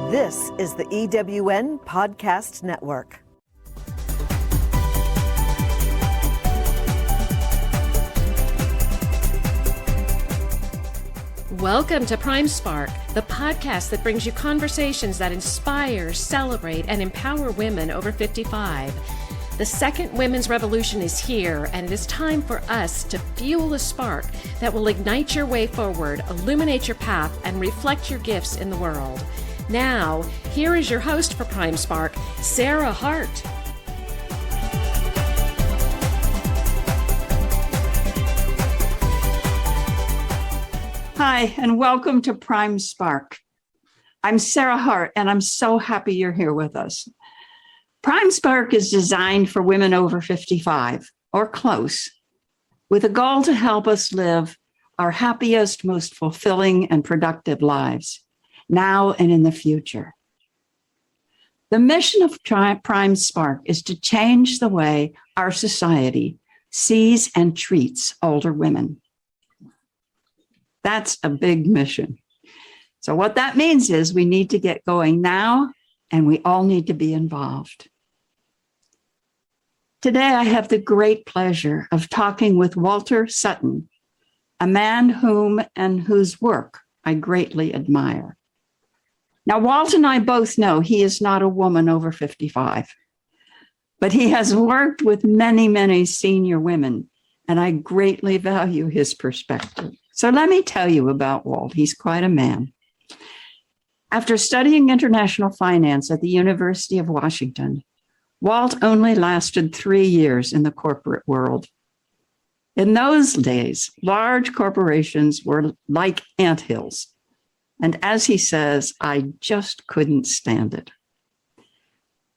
This is the EWN Podcast Network. Welcome to Prime Spark, the podcast that brings you conversations that inspire, celebrate, and empower women over 55. The second women's revolution is here, and it is time for us to fuel a spark that will ignite your way forward, illuminate your path, and reflect your gifts in the world. Now, here is your host for Prime Spark, Sarah Hart. Hi, and welcome to Prime Spark. I'm Sarah Hart, and I'm so happy you're here with us. Prime Spark is designed for women over 55 or close, with a goal to help us live our happiest, most fulfilling, and productive lives, now and in the future. The mission of Prime Spark is to change the way our society sees and treats older women. That's a big mission. So what that means is we need to get going now, and we all need to be involved. Today, I have the great pleasure of talking with Walt Sutton, a man whom and whose work I greatly admire. Now, Walt and I both know he is not a woman over 55, but he has worked with many, many senior women, and I greatly value his perspective. So let me tell you about Walt. He's quite a man. After studying international finance at the University of Washington, Walt only lasted 3 years in the corporate world. In those days, large corporations were like anthills. And as he says, I just couldn't stand it.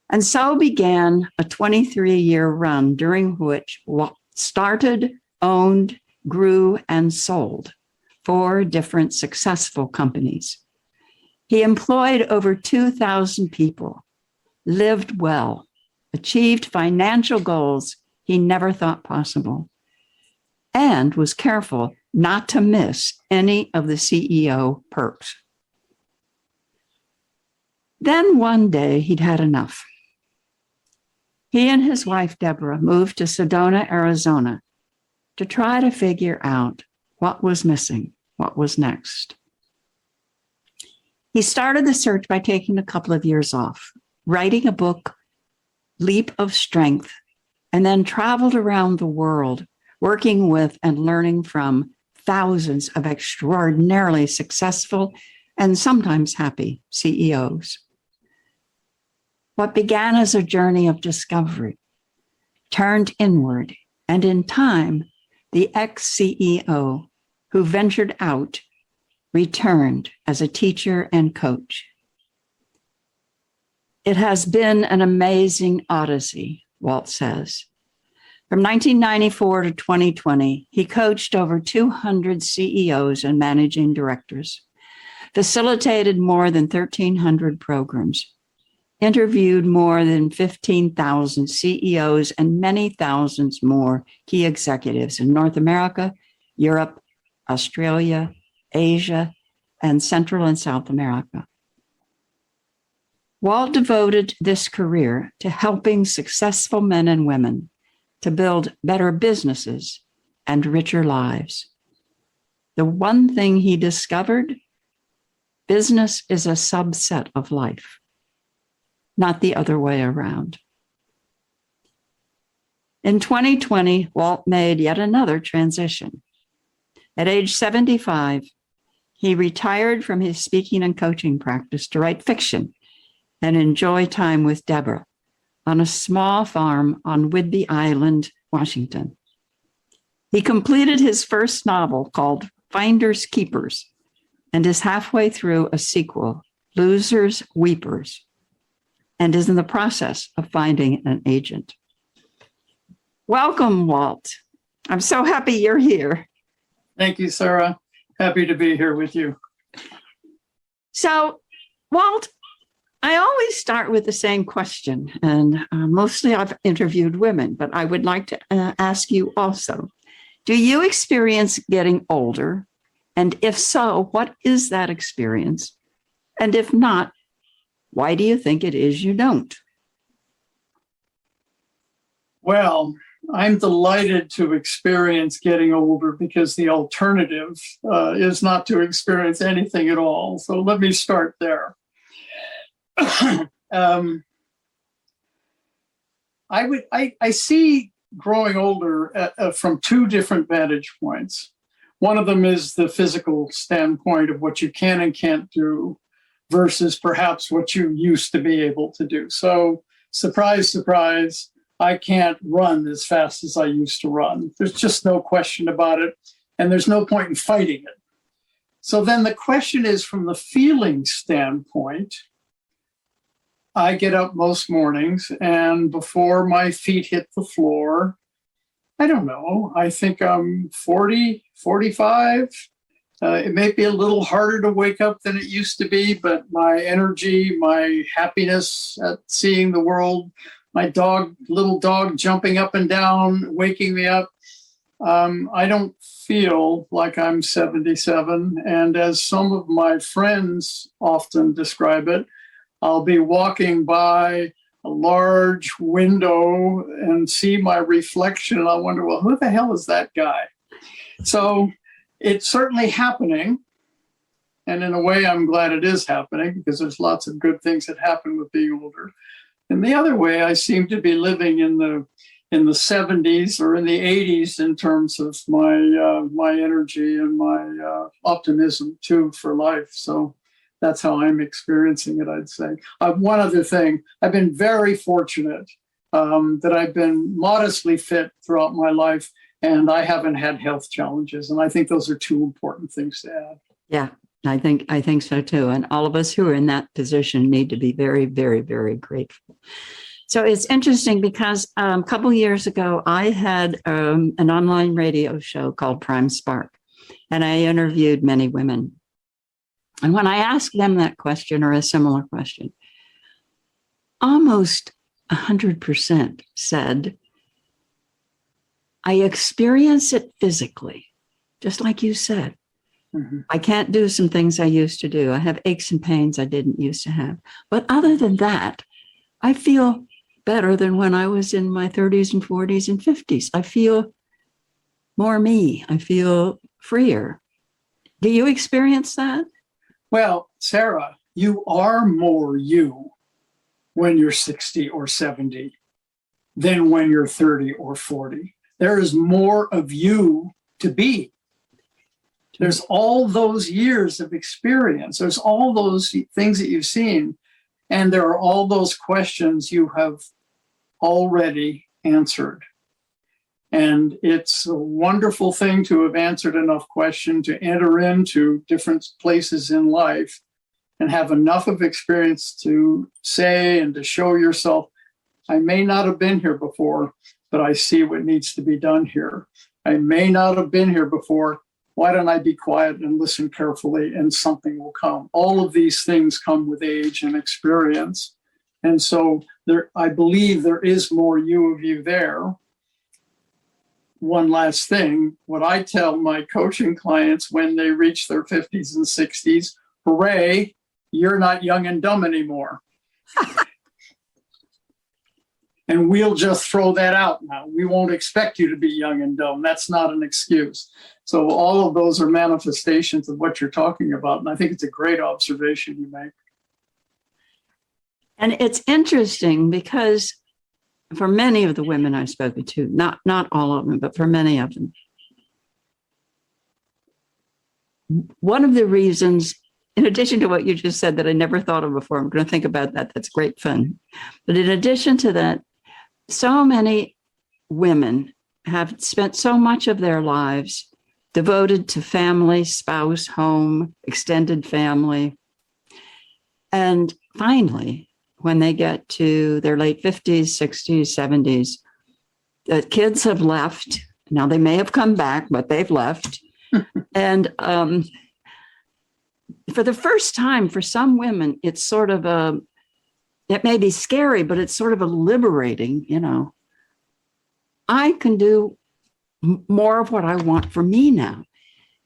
And so began a 23-year run during which Walt started, owned, grew, and sold 4 different successful companies. He employed over 2,000 people, lived well, achieved financial goals he never thought possible, and was careful not to miss any of the CEO perks. Then one day he'd had enough. He and his wife, Deborah, moved to Sedona, Arizona, to try to figure out what was missing, what was next. He started the search by taking a couple of years off, writing a book, Leap of Strength, and then traveled around the world, working with and learning from thousands of extraordinarily successful and sometimes happy CEOs. What began as a journey of discovery turned inward, and in time, the ex-CEO who ventured out returned as a teacher and coach. It has been an amazing odyssey, Walt says. From 1994 to 2020, he coached over 200 CEOs and managing directors, facilitated more than 1,300 programs, interviewed more than 15,000 CEOs and many thousands more key executives in North America, Europe, Australia, Asia, and Central and South America. Walt devoted this career to helping successful men and women to build better businesses and richer lives. The one thing he discovered, business is a subset of life, not the other way around. In 2020, Walt made yet another transition. At age 75, he retired from his speaking and coaching practice to write fiction and enjoy time with Deborah on a small farm on Whidbey Island, Washington. He completed his first novel called Finders Keepers and is halfway through a sequel, Losers Weepers, and is in the process of finding an agent. Welcome, Walt. I'm so happy you're here. Thank you, Sarah. Happy to be here with you. So, Walt, I always start with the same question, and mostly I've interviewed women, but I would like to ask you also, do you experience getting older? And if so, what is that experience? And if not, Why do you think it is you don't? Well, I'm delighted to experience getting older because the alternative is not to experience anything at all. So let me start there. I see growing older from two different vantage points. One of them is the physical standpoint of what you can and can't do versus perhaps what you used to be able to do. So, surprise, surprise, I can't run as fast as I used to run. There's just no question about it, and there's no point in fighting it. So then the question is, from the feeling standpoint, I get up most mornings, and before my feet hit the floor, I don't know, I think I'm 40, 45. It may be a little harder to wake up than it used to be, but my energy, my happiness at seeing the world, my little dog jumping up and down, waking me up, I don't feel like I'm 77. And as some of my friends often describe it, I'll be walking by a large window and see my reflection, and I wonder, well, who the hell is that guy? So it's certainly happening. And in a way, I'm glad it is happening because there's lots of good things that happen with being older. And the other way, I seem to be living in the 70s or in the 80s in terms of my energy and my optimism too for life. So that's how I'm experiencing it, I'd say. One other thing, I've been very fortunate that I've been modestly fit throughout my life, and I haven't had health challenges. And I think those are two important things to add. Yeah, I think so too. And all of us who are in that position need to be very, very, very grateful. So it's interesting because a couple of years ago, I had an online radio show called Prime Spark, and I interviewed many women. And when I asked them that question or a similar question, almost 100% said, I experience it physically, just like you said. Mm-hmm. I can't do some things I used to do. I have aches and pains I didn't used to have. But other than that, I feel better than when I was in my 30s and 40s and 50s. I feel more me. I feel freer. Do you experience that? Well, Sarah, you are more you when you're 60 or 70 than when you're 30 or 40. There is more of you to be. There's all those years of experience. There's all those things that you've seen. And there are all those questions you have already answered. And it's a wonderful thing to have answered enough questions to enter into different places in life and have enough of experience to say and to show yourself, I may not have been here before, but I see what needs to be done here. I may not have been here before. Why don't I be quiet and listen carefully and something will come? All of these things come with age and experience. And so I believe there is more you of you there. One last thing, what I tell my coaching clients when they reach their 50s and 60s, hooray, you're not young and dumb anymore. And we'll just throw that out now. We won't expect you to be young and dumb. That's not an excuse. So all of those are manifestations of what you're talking about. And I think it's a great observation you make. And it's interesting because for many of the women I've spoken to, not all of them, but for many of them, one of the reasons, in addition to what you just said that I never thought of before, I'm going to think about that. That's great fun. But in addition to that, so many women have spent so much of their lives devoted to family, spouse, home, extended family. And finally, when they get to their late 50s, 60s, 70s, the kids have left. Now they may have come back, but they've left. And for the first time, for some women, it's sort of it may be scary, but it's sort of a liberating, I can do more of what I want for me now.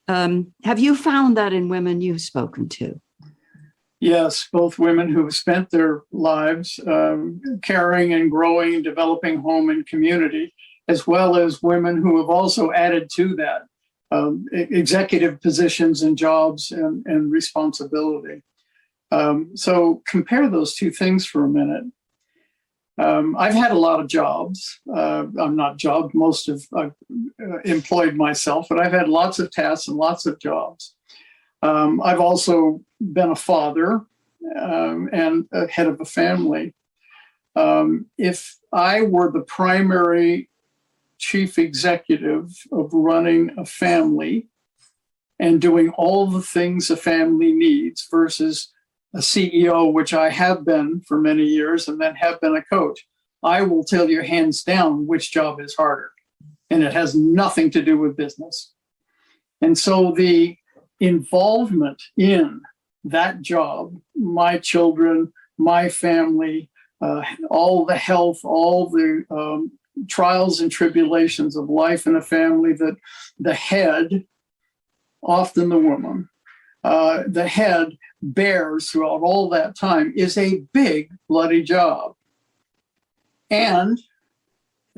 Have you found that in women you've spoken to? Yes, both women who have spent their lives caring and growing and developing home and community, as well as women who have also added to that executive positions and jobs and responsibility. So compare those two things for a minute. I've had a lot of jobs. I'm not jobbed. I've employed myself, but I've had lots of tasks and lots of jobs. I've also been a father and a head of a family. If I were the primary chief executive of running a family and doing all the things a family needs versus a CEO, which I have been for many years and then have been a coach, I will tell you hands down which job is harder. And it has nothing to do with business. And so the involvement in that job, my children, my family, all the health, all the trials and tribulations of life in a family, that the head, often the woman, the head bears throughout all that time, is a big, bloody job. And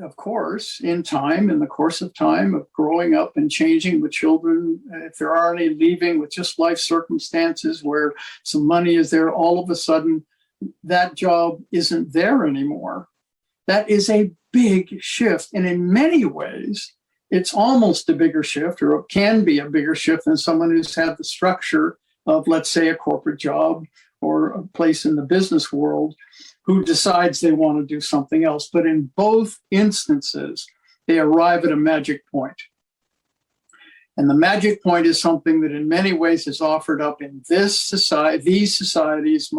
of course, in the course of time of growing up and changing with children, if there are any leaving with just life circumstances where some money is there, all of a sudden that job isn't there anymore. That is a big shift. And in many ways, it's almost a bigger shift, or it can be a bigger shift than someone who's had the structure of, let's say, a corporate job or a place in the business world, who decides they want to do something else. But in both instances, they arrive at a magic point. And the magic point is something that in many ways is offered up in this society, these societies,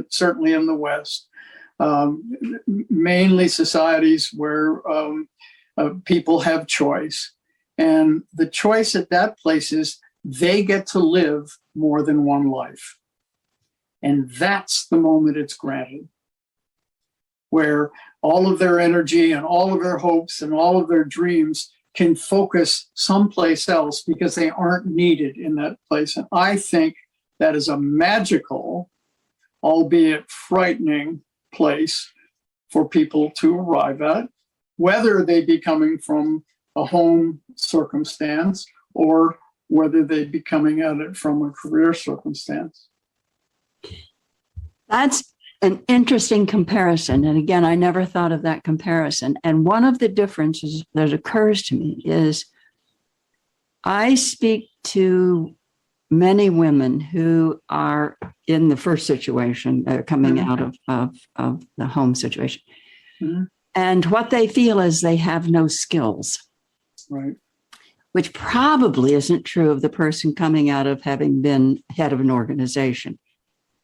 certainly in the West, mainly societies where people have choice. And the choice at that place is they get to live more than one life. And that's the moment it's granted, where all of their energy and all of their hopes and all of their dreams can focus someplace else because they aren't needed in that place. And I think that is a magical, albeit frightening, place for people to arrive at, whether they be coming from a home circumstance or whether they be coming at it from a career circumstance. That's an interesting comparison. And again, I never thought of that comparison. And one of the differences that occurs to me is I speak to many women who are in the first situation, coming out of the home situation. Mm-hmm. And what they feel is they have no skills. Right. Which probably isn't true of the person coming out of having been head of an organization.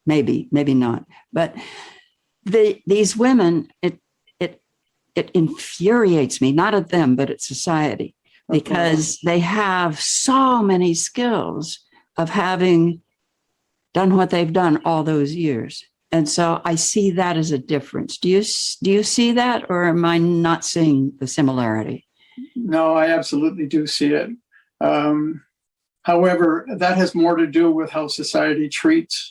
Maybe not. But these women, it infuriates me, not at them, but at society, because they have so many skills of having done what they've done all those years. And so I see that as a difference. Do you see that, or am I not seeing the similarity? No, I absolutely do see it. However, that has more to do with how society treats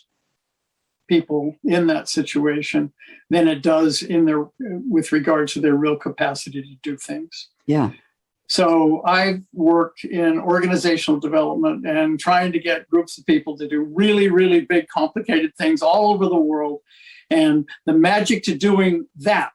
people in that situation than it does with regard to their real capacity to do things. Yeah. So I've worked in organizational development and trying to get groups of people to do really, really big, complicated things all over the world. And the magic to doing that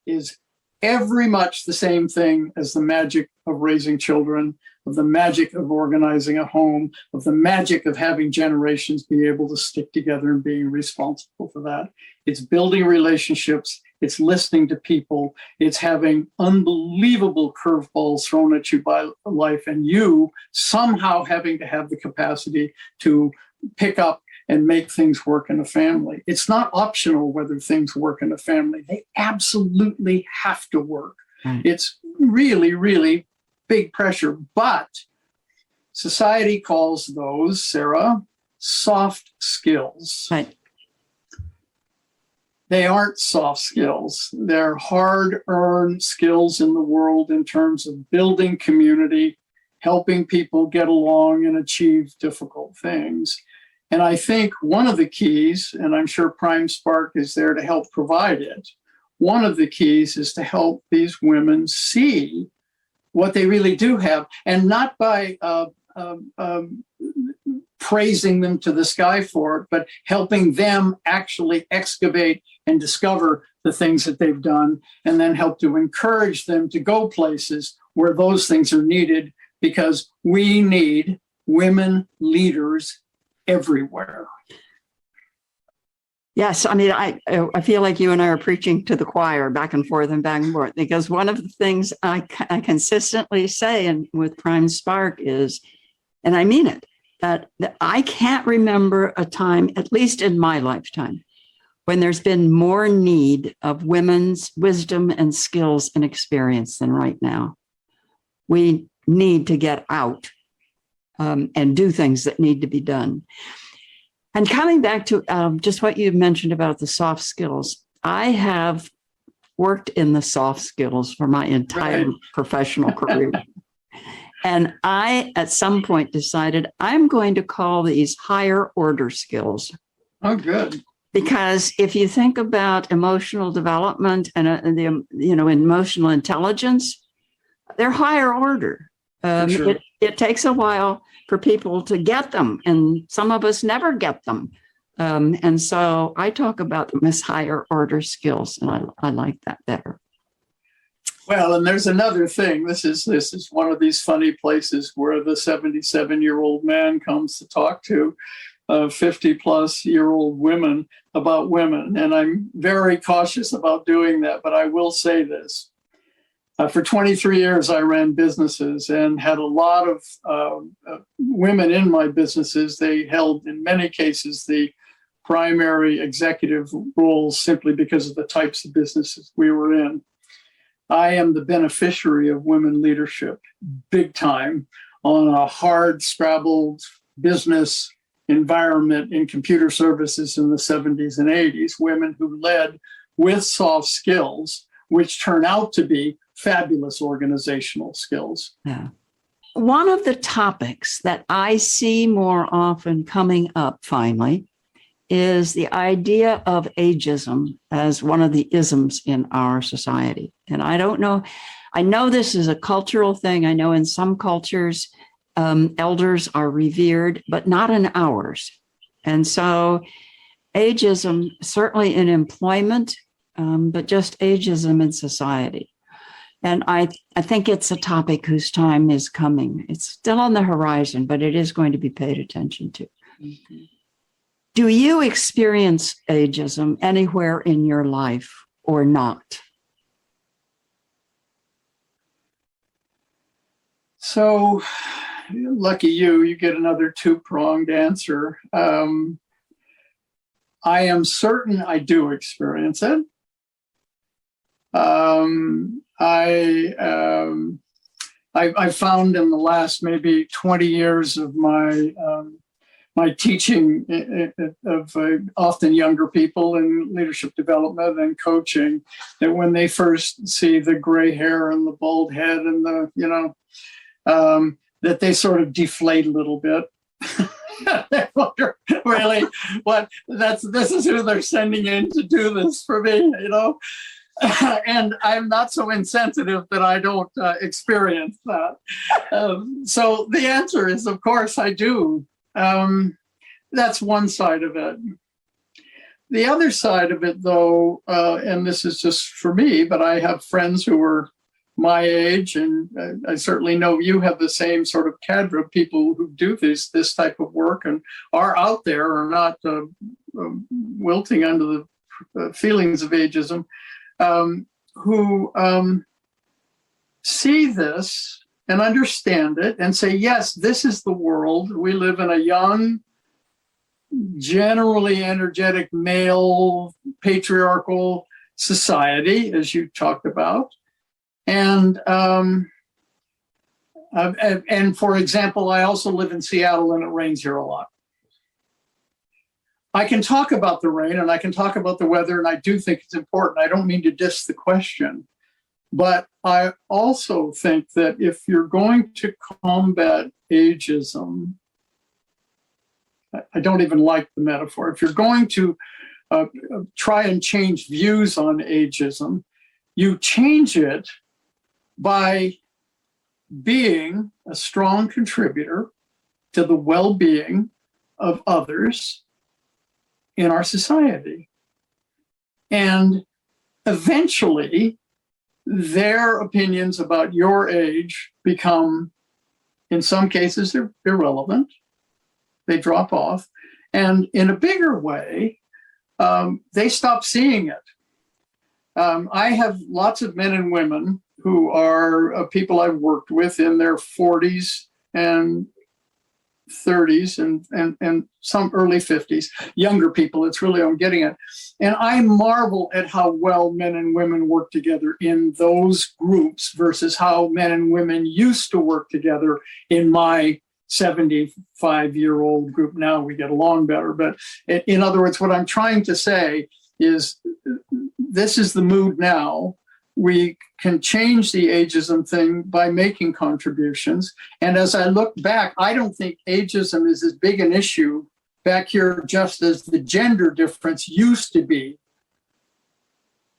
is every much the same thing as the magic of raising children, of the magic of organizing a home, of the magic of having generations be able to stick together and being responsible for that. It's building relationships. It's listening to people. It's having unbelievable curveballs thrown at you by life, and you somehow having to have the capacity to pick up and make things work in a family. It's not optional whether things work in a family. They absolutely have to work. Right. It's really, really big pressure. But society calls those, Sarah, soft skills. Right. They aren't soft skills. They're hard-earned skills in the world in terms of building community, helping people get along and achieve difficult things. And I think one of the keys, and I'm sure Prime Spark is there to help provide it, one of the keys is to help these women see what they really do have, and not by praising them to the sky for it, but helping them actually excavate and discover the things that they've done, and then help to encourage them to go places where those things are needed, because we need women leaders everywhere. Yes, I mean, I feel like you and I are preaching to the choir back and forth and back and forth, because one of the things I consistently say and with Prime Spark is, and I mean it, that I can't remember a time, at least in my lifetime, when there's been more need of women's wisdom and skills and experience than right now. We need to get out and do things that need to be done. And coming back to just what you mentioned about the soft skills, I have worked in the soft skills for my entire professional career. And I, at some point, decided I'm going to call these higher order skills. Oh, good. Because if you think about emotional development and the emotional intelligence, they're higher order. Sure. It takes a while for people to get them, and some of us never get them. And so I talk about them as higher order skills, and I like that better. Well, and there's another thing. This is one of these funny places where the 77-year-old man comes to talk to 50-plus-year-old women about women. And I'm very cautious about doing that, but I will say this. For 23 years, I ran businesses and had a lot of women in my businesses. They held, in many cases, the primary executive roles simply because of the types of businesses we were in. I am the beneficiary of women leadership, big time, on a hard scrabbled business environment in computer services in the 70s and 80s, women who led with soft skills, which turn out to be fabulous organizational skills. Yeah. One of the topics that I see more often coming up finally is the idea of ageism as one of the isms in our society. And I don't know, I know this is a cultural thing. I know in some cultures, elders are revered, but not in ours. And so ageism, certainly in employment, but just ageism in society. And I think it's a topic whose time is coming. It's still on the horizon, but it is going to be paid attention to. Mm-hmm. Do you experience ageism anywhere in your life or not? So, lucky you get another two-pronged answer. I am certain I do experience it. I found in the last maybe 20 years of my teaching of often younger people in leadership development and coaching, that when they first see the gray hair and the bald head and the, that they sort of deflate a little bit. They wonder really this is who they're sending in to do this for me, and I'm not so insensitive that I don't experience that. So the answer is, of course, I do. That's one side of it. The other side of it, though, and this is just for me, but I have friends who are my age, and I certainly know you have the same sort of cadre of people who do this type of work and are out there, are not wilting under the feelings of ageism, who see this and understand it and say, yes, this is the world. We live in a young, generally energetic, male, patriarchal society, as you talked about. And for example, I also live in Seattle and it rains here a lot. I can talk about the rain and I can talk about the weather, and I do think it's important. I don't mean to diss the question, but I also think that if you're going to combat ageism, I don't even like the metaphor. If you're going to try and change views on ageism, you change it by being a strong contributor to the well-being of others in our society. And eventually, their opinions about your age become, in some cases, they're irrelevant. They drop off. And in a bigger way, they stop seeing it. I have lots of men and women who are people I've worked with in their 40s and 30s and some early 50s, younger people. It's really what I'm getting at. And I marvel at how well men and women work together in those groups versus how men and women used to work together in my 75-year-old group. Now we get along better. But in other words, what I'm trying to say is this is the mood now. We can change the ageism thing by making contributions. And as I look back, I don't think ageism is as big an issue back here just as the gender difference used to be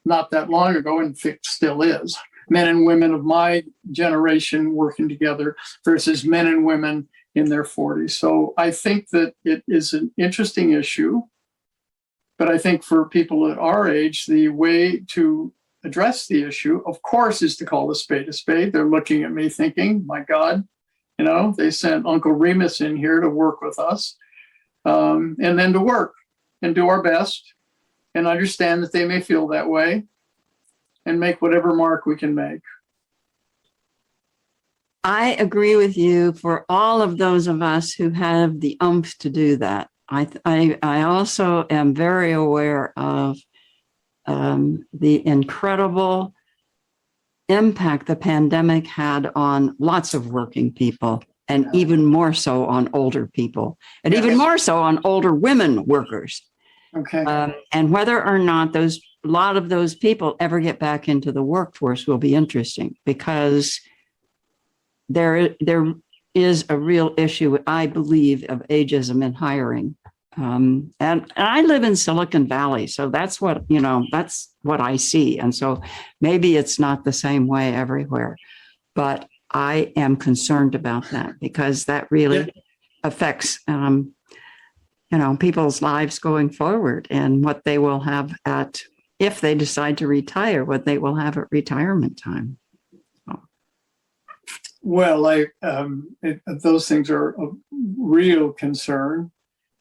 not that long ago, and still is. Men and women of my generation working together versus men and women in their 40s. So I think that it is an interesting issue. But I think for people at our age, the way to address the issue, of course, is to call a spade a spade. They're looking at me thinking, my God, they sent Uncle Remus in here to work with us, and then to work and do our best and understand that they may feel that way and make whatever mark we can make. I agree with you for all of those of us who have the oomph to do that. I also am very aware of the incredible impact the pandemic had on lots of working people, and even more so on older people, and even more so on older women workers. Okay. And whether or not a lot of those people ever get back into the workforce will be interesting, because there is a real issue, I believe, of ageism in hiring. And I live in Silicon Valley, so that's what I see. And so maybe it's not the same way everywhere, but I am concerned about that, because that really affects, people's lives going forward, and what they will have if they decide to retire, what they will have at retirement time. Well, those things are a real concern.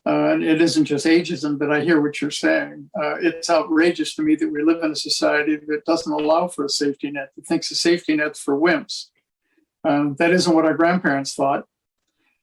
And it isn't just ageism, but I hear what you're saying. It's outrageous to me that we live in a society that doesn't allow for a safety net, that thinks a safety net's for wimps. That isn't what our grandparents thought.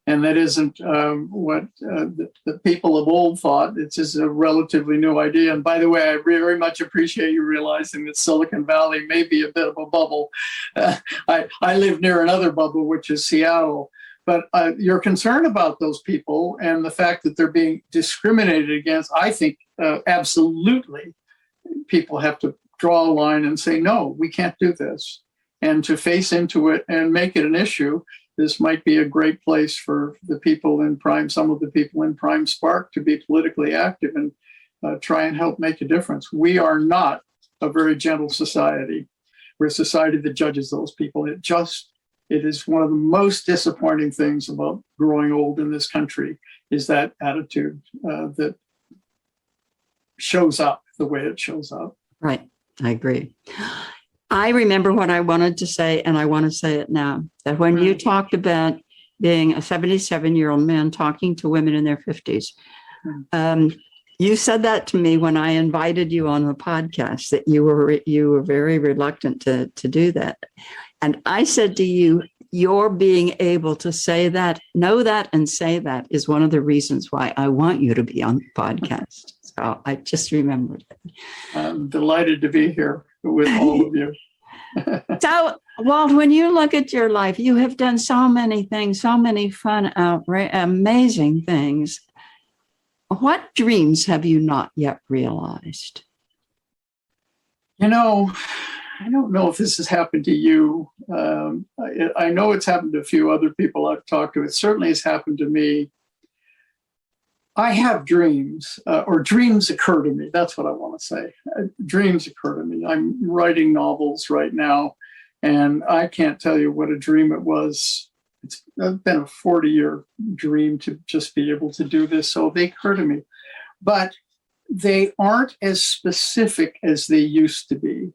And that isn't what the people of old thought. It's just a relatively new idea. And by the way, I very much appreciate you realizing that Silicon Valley may be a bit of a bubble. I live near another bubble, which is Seattle. But your concern about those people and the fact that they're being discriminated against, I think absolutely people have to draw a line and say, no, we can't do this. And to face into it and make it an issue, this might be a great place for the people in Prime, some of the people in Prime Spark, to be politically active and try and help make a difference. We are not a very gentle society. We're a society that judges those people. It is one of the most disappointing things about growing old in this country, is that attitude that shows up the way it shows up. Right. I agree. I remember what I wanted to say, and I want to say it now, that when you talked about being a 77-year-old man talking to women in their 50s, you said that to me when I invited you on the podcast, that you were very reluctant to do that. And I said to you, your being able to say that, know that, and say that is one of the reasons why I want you to be on the podcast. So I just remembered it. I'm delighted to be here with all of you. So, Walt, when you look at your life, you have done so many things, so many fun, amazing things. What dreams have you not yet realized? I don't know if this has happened to you. I know it's happened to a few other people I've talked to. It certainly has happened to me. I have dreams, or dreams occur to me. That's what I want to say. Dreams occur to me. I'm writing novels right now, and I can't tell you what a dream it was. It's been a 40-year dream to just be able to do this. So they occur to me, but they aren't as specific as they used to be.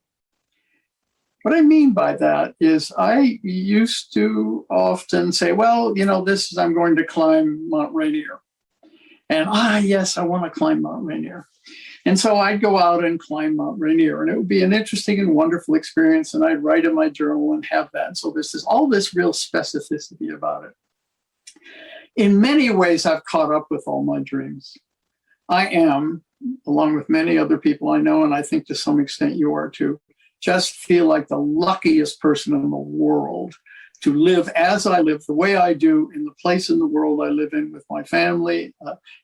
What I mean by that is I used to often say, well, I'm going to climb Mount Rainier. And, yes, I want to climb Mount Rainier. And so I'd go out and climb Mount Rainier, and it would be an interesting and wonderful experience. And I'd write in my journal and have that. And so this is all this real specificity about it. In many ways, I've caught up with all my dreams. I am, along with many other people I know, and I think to some extent you are too, just feel like the luckiest person in the world to live as I live, the way I do, in the place in the world I live in with my family.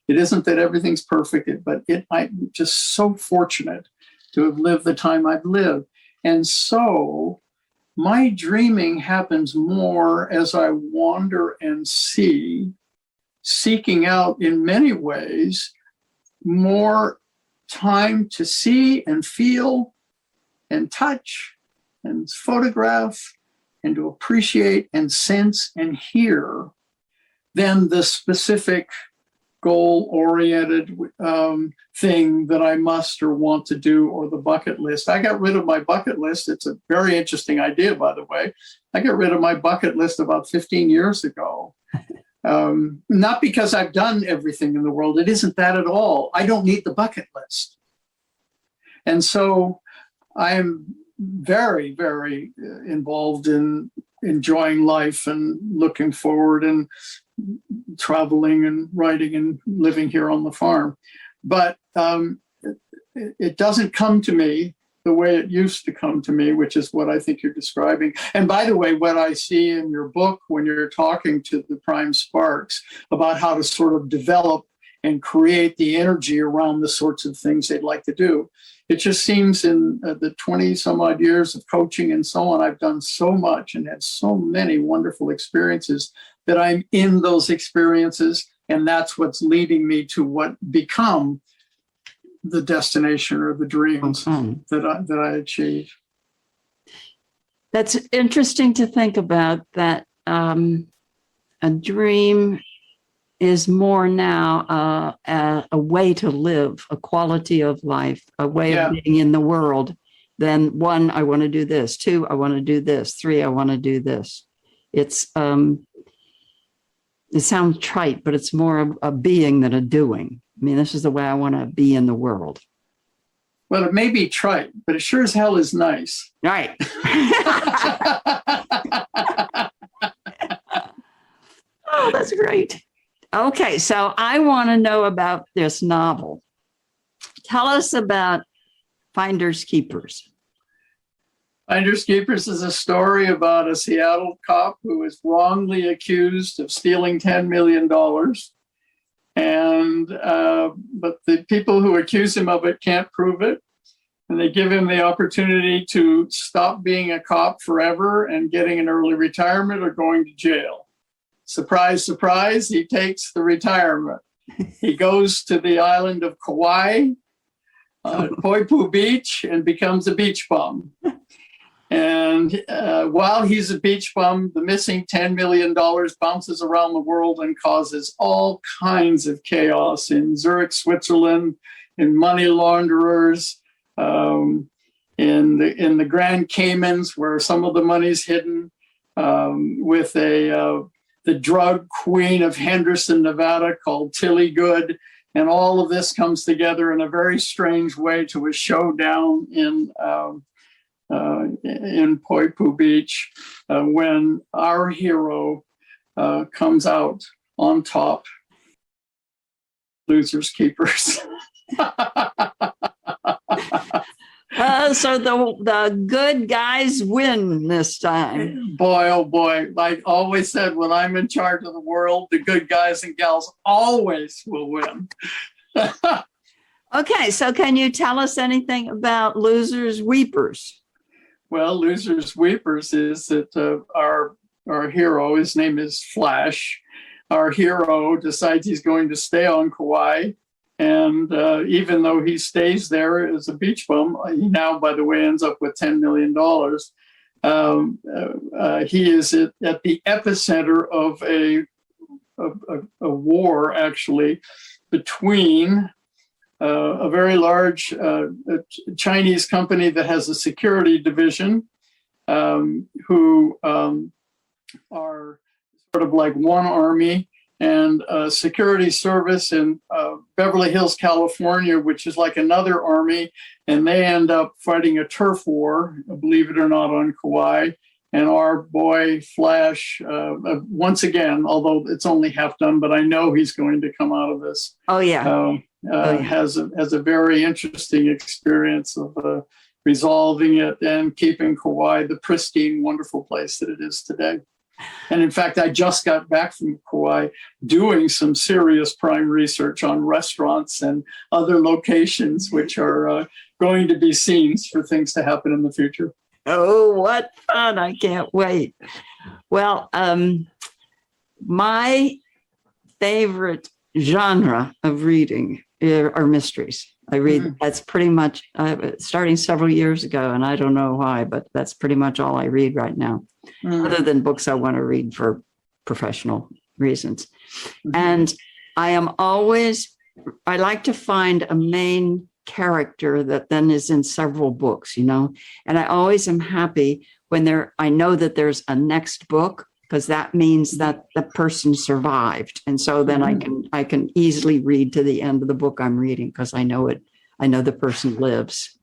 It isn't that everything's perfect, but I'm just so fortunate to have lived the time I've lived. And so my dreaming happens more as I wander and see, seeking out in many ways more time to see and feel and touch and photograph and to appreciate and sense and hear than the specific goal-oriented thing that I must or want to do, or the bucket list. I got rid of my bucket list. It's a very interesting idea, by the way. I got rid of my bucket list about 15 years ago. Not because I've done everything in the world. It isn't that at all. I don't need the bucket list. And so I'm very, very involved in enjoying life and looking forward and traveling and writing and living here on the farm. But it doesn't come to me the way it used to come to me, which is what I think you're describing. And by the way, what I see in your book when you're talking to the prime sparks about how to sort of develop and create the energy around the sorts of things they'd like to do, it just seems in the 20 some odd years of coaching and so on, I've done so much and had so many wonderful experiences that I'm in those experiences. And that's what's leading me to what become the destination or the dreams that I achieve. That's interesting to think about, that a dream is more now a way to live, a quality of life, a way of being in the world than one, I want to do this, two, I want to do this, three, I want to do this. It's it sounds trite, but it's more of a being than a doing. I mean, this is the way I want to be in the world. Well, it may be trite, but it sure as hell is nice. Right. Oh, that's great. Okay, so I want to know about this novel. Tell us about Finders Keepers. Finders Keepers is a story about a Seattle cop who is wrongly accused of stealing $10 million. But the people who accuse him of it can't prove it. And they give him the opportunity to stop being a cop forever and getting an early retirement or going to jail. Surprise, surprise, he takes the retirement. He goes to the island of Kauai, Poipu Beach, and becomes a beach bum. And while he's a beach bum, the missing $10 million bounces around the world and causes all kinds of chaos in Zurich, Switzerland, in money launderers, in the Grand Caymans, where some of the money's hidden, with the drug queen of Henderson, Nevada, called Tilly Good. And all of this comes together in a very strange way to a showdown in Poipu Beach, when our hero comes out on top. Losers, keepers. So the good guys win this time. Boy, oh boy. Like I always said, when I'm in charge of the world, the good guys and gals always will win. Okay, so can you tell us anything about Losers Weepers? Well, Losers Weepers is that our hero, his name is Flash, our hero decides he's going to stay on Kauai. And even though he stays there as a beach bum, he now, by the way, ends up with $10 million. He is at the epicenter of a war, actually, between a very large Chinese company that has a security division, who are sort of like one army, and a security service in Beverly Hills, California, which is like another army, and they end up fighting a turf war, believe it or not, on Kauai. And our boy Flash, once again, although it's only half done, but I know he's going to come out of this. Oh yeah. Has a very interesting experience of resolving it and keeping Kauai the pristine, wonderful place that it is today. And in fact, I just got back from Kauai doing some serious prime research on restaurants and other locations, which are going to be scenes for things to happen in the future. Oh, what fun. I can't wait. Well, my favorite genre of reading are mysteries. I read, that's pretty much, starting several years ago, and I don't know why, but that's pretty much all I read right now, other than books I want to read for professional reasons. And I like to find a main character that then is in several books, and I always am happy when I know that there's a next book, because that means that the person survived. And so then I can easily read to the end of the book I'm reading, because I know the person lives.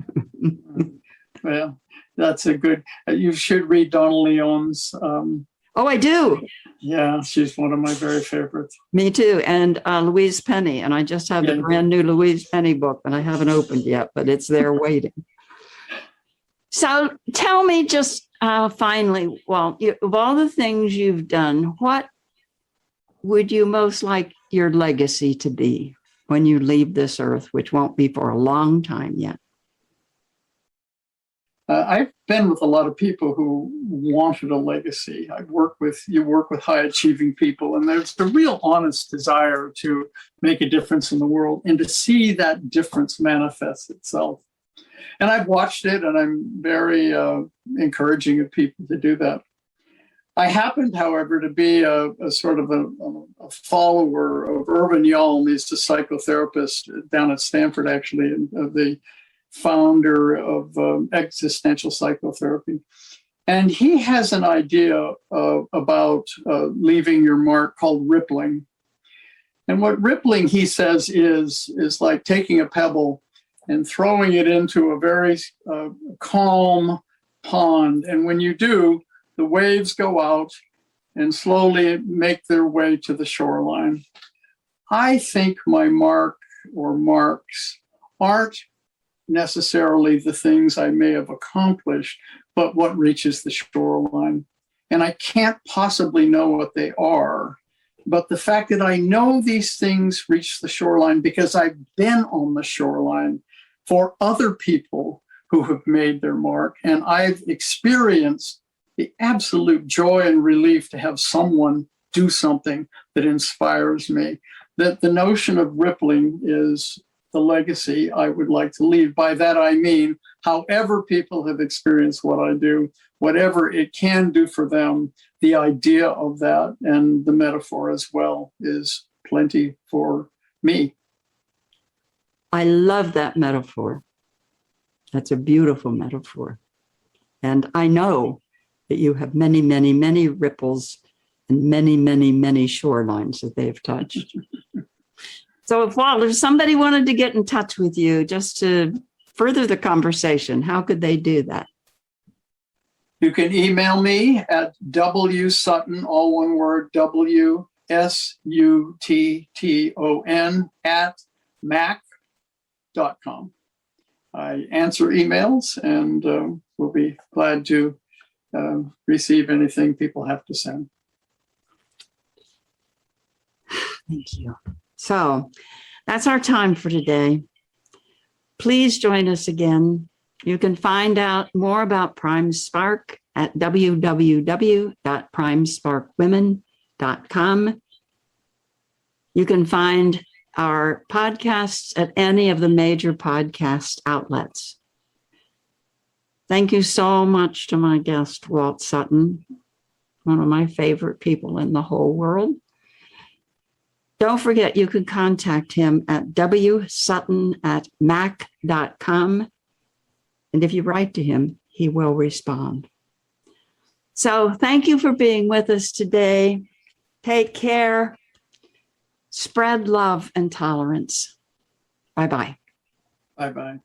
Well, that's a good, you should read Donna Leon's. Oh, I do. Yeah, she's one of my very favorites. Me too. And Louise Penny. And I just have the brand new Louise Penny book that I haven't opened yet, but it's there waiting. So tell me just finally, Walt, of all the things you've done, what would you most like your legacy to be when you leave this earth, which won't be for a long time yet? I've been with a lot of people who wanted a legacy. You work with high achieving people, and there's a real honest desire to make a difference in the world and to see that difference manifest itself. And I've watched it, and I'm very encouraging of people to do that. I happened, however, to be a sort of a follower of Irvin Yalom. He's a psychotherapist down at Stanford, actually, and the founder of existential psychotherapy. And he has an idea about leaving your mark called rippling. And what rippling, he says, is like taking a pebble and throwing it into a very calm pond. And when you do, the waves go out and slowly make their way to the shoreline. I think my mark or marks aren't necessarily the things I may have accomplished, but what reaches the shoreline. And I can't possibly know what they are. But the fact that I know these things reach the shoreline because I've been on the shoreline for other people who have made their mark. And I've experienced the absolute joy and relief to have someone do something that inspires me. That the notion of rippling is the legacy I would like to leave. By that, I mean, however people have experienced what I do, whatever it can do for them, the idea of that and the metaphor as well is plenty for me. I love that metaphor. That's a beautiful metaphor. And I know that you have many, many, many ripples and many, many, many shorelines that they've touched. So if somebody wanted to get in touch with you just to further the conversation, how could they do that? You can email me at wsutton, all one word, WSUTTON @mac.com. I answer emails and we'll be glad to receive anything people have to send. Thank you. So that's our time for today. Please join us again. You can find out more about Prime Spark at www.primesparkwomen.com. You can find our podcasts at any of the major podcast outlets. Thank you so much to my guest, Walt Sutton, one of my favorite people in the whole world. Don't forget, you can contact him at wsutton@mac.com. And if you write to him, he will respond. So thank you for being with us today. Take care. Spread love and tolerance. Bye-bye. Bye-bye.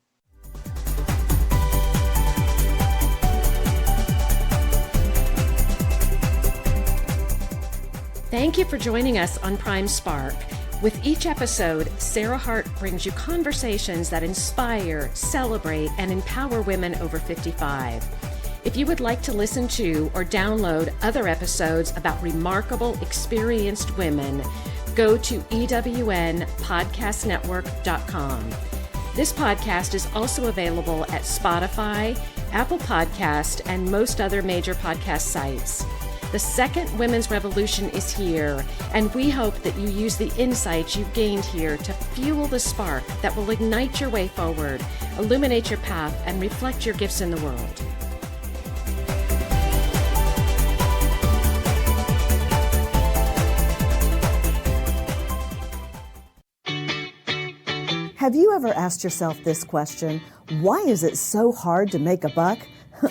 Thank you for joining us on Prime Spark. With each episode, Sarah Hart brings you conversations that inspire, celebrate, and empower women over 55. If you would like to listen to or download other episodes about remarkable, experienced women, go to ewnpodcastnetwork.com. This podcast is also available at Spotify, Apple Podcast, and most other major podcast sites. The second women's revolution is here, and we hope that you use the insights you've gained here to fuel the spark that will ignite your way forward, illuminate your path, and reflect your gifts in the world. Have you ever asked yourself this question? Why is it so hard to make a buck?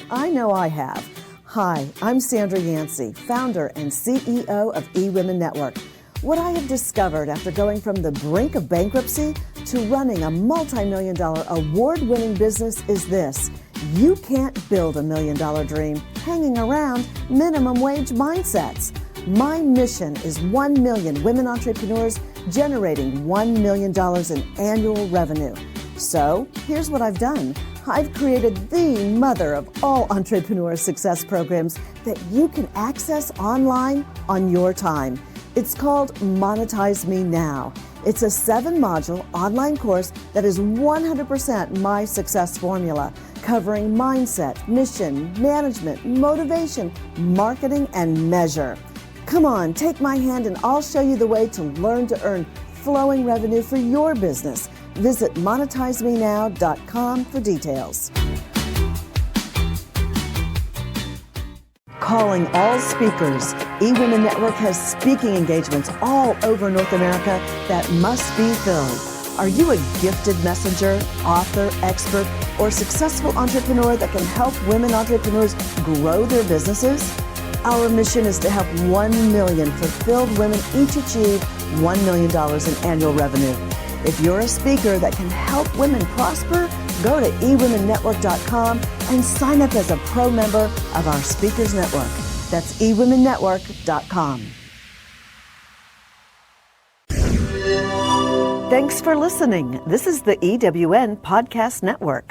I know I have. Hi, I'm Sandra Yancey, founder and CEO of eWomen Network. What I have discovered after going from the brink of bankruptcy to running a multi-million-dollar award-winning business is this. You can't build $1 million dream hanging around minimum wage mindsets. My mission is 1 million women entrepreneurs generating $1 million in annual revenue. So here's what I've done. I've created the mother of all entrepreneur success programs that you can access online on your time. It's called Monetize Me Now. It's a 7-module online course that is 100% my success formula, covering mindset, mission, management, motivation, marketing, and measure. Come on, take my hand and I'll show you the way to learn to earn flowing revenue for your business. Visit monetizemenow.com for details. Calling all speakers, eWomen Network has speaking engagements all over North America that must be filled. Are you a gifted messenger, author, expert, or successful entrepreneur that can help women entrepreneurs grow their businesses? Our mission is to help 1 million fulfilled women each achieve $1 million in annual revenue. If you're a speaker that can help women prosper, go to eWomenNetwork.com and sign up as a pro member of our Speakers Network. That's eWomenNetwork.com. Thanks for listening. This is the EWN Podcast Network.